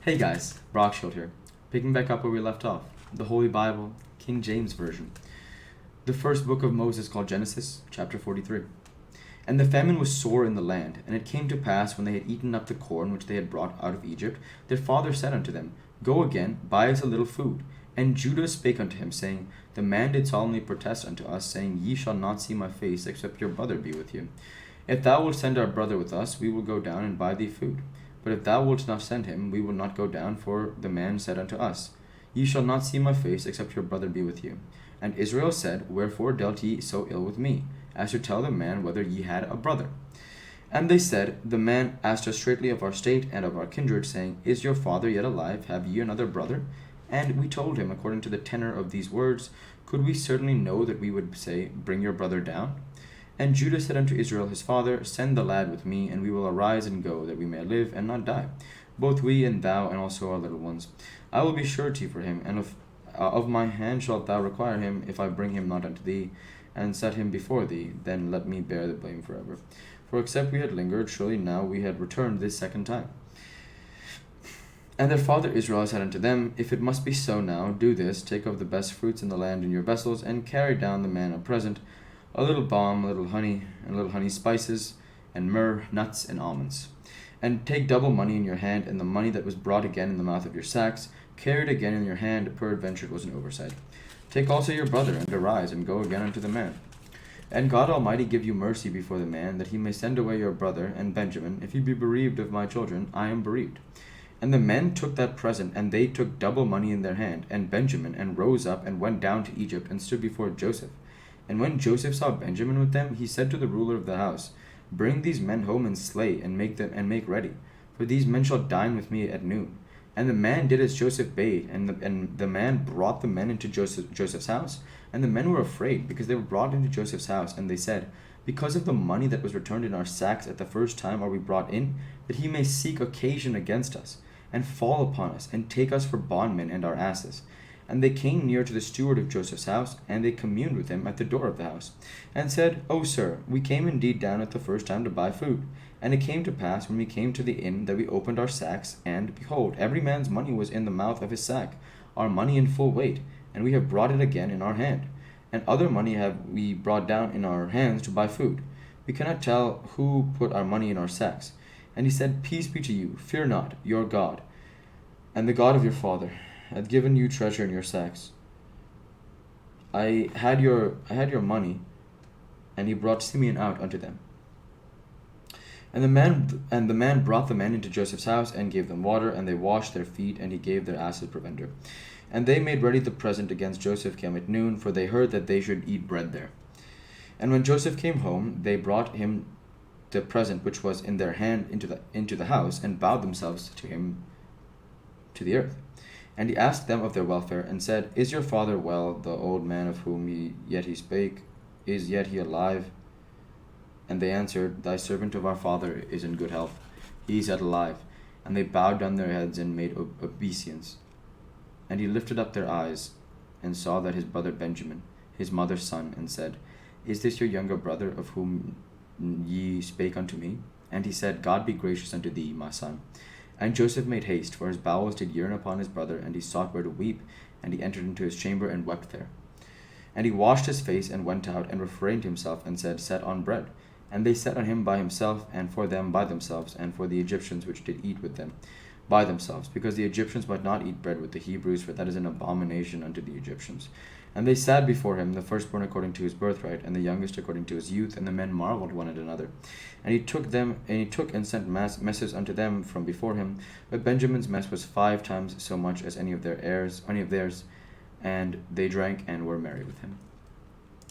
Hey guys, Brockshield here. Picking back up where we left off. The Holy Bible, King James Version. The first book of Moses called Genesis, chapter 43. And the famine was sore in the land, and it came to pass when they had eaten up the corn which they had brought out of Egypt, their father said unto them, Go again, buy us a little food. And Judah spake unto him, saying, The man did solemnly protest unto us, saying, Ye shall not see my face, except your brother be with you. If thou wilt send our brother with us, we will go down and buy thee food. But if thou wilt not send him, we will not go down, for the man said unto us, Ye shall not see my face, except your brother be with you. And Israel said, Wherefore dealt ye so ill with me, as to tell the man whether ye had a brother? And they said, The man asked us straitly of our state and of our kindred, saying, Is your father yet alive? Have ye another brother? And we told him, according to the tenor of these words, Could we certainly know that we would say, Bring your brother down? And Judah said unto Israel his father, Send the lad with me, and we will arise and go, that we may live and not die, both we and thou, and also our little ones. I will be surety for him, and of my hand shalt thou require him, if I bring him not unto thee, and set him before thee, then let me bear the blame forever. For except we had lingered, surely now we had returned this second time. And their father Israel said unto them, If it must be so now, do this, take of the best fruits in the land in your vessels, and carry down the man a present, a little balm, a little honey, and a little honey spices, and myrrh, nuts, and almonds. And take double money in your hand, and the money that was brought again in the mouth of your sacks, carry it again in your hand, peradventure it was an oversight. Take also your brother, and arise, and go again unto the man. And God Almighty give you mercy before the man, that he may send away your brother, and Benjamin. If you be bereaved of my children, I am bereaved. And the men took that present, and they took double money in their hand, and Benjamin, and rose up, and went down to Egypt, and stood before Joseph. And when Joseph saw Benjamin with them, he said to the ruler of the house, Bring these men home and slay, and make ready, for these men shall dine with me at noon. And the man did as Joseph bade, and the man brought the men into Joseph's house. And the men were afraid, because they were brought into Joseph's house, and they said, Because of the money that was returned in our sacks at the first time are we brought in, that he may seek occasion against us, and fall upon us, and take us for bondmen and our asses. And they came near to the steward of Joseph's house, and they communed with him at the door of the house, and said, O sir, we came indeed down at the first time to buy food. And it came to pass, when we came to the inn, that we opened our sacks, and, behold, every man's money was in the mouth of his sack, our money in full weight, and we have brought it again in our hand. And other money have we brought down in our hands to buy food. We cannot tell who put our money in our sacks. And he said, Peace be to you, fear not, your God, and the God of your father hath given you treasure in your sacks. I had your money, and he brought Simeon out unto them. And the man brought the men into Joseph's house, and gave them water, and they washed their feet, and he gave their asses provender. And they made ready the present against Joseph came at noon, for they heard that they should eat bread there. And when Joseph came home, they brought him the present which was in their hand into the house, and bowed themselves to him to the earth. And he asked them of their welfare, and said, Is your father well, the old man of whom he spake? Is yet he alive? And they answered, Thy servant of our father is in good health. He is yet alive. And they bowed down their heads and made obeisance. And he lifted up their eyes, and saw that his brother Benjamin, his mother's son, and said, Is this your younger brother, of whom ye spake unto me? And he said, God be gracious unto thee, my son. And Joseph made haste, for his bowels did yearn upon his brother, and he sought where to weep, and he entered into his chamber, and wept there. And he washed his face, and went out, and refrained himself, and said, Set on bread. And they set on him by himself, and for them by themselves, and for the Egyptians which did eat with them by themselves, because the Egyptians might not eat bread with the Hebrews, for that is an abomination unto the Egyptians. And they sat before him, the firstborn according to his birthright, and the youngest according to his youth, and the men marveled one at another. And he took and sent messes unto them from before him. But Benjamin's mess was 5 times so much as any of theirs, and they drank and were merry with him.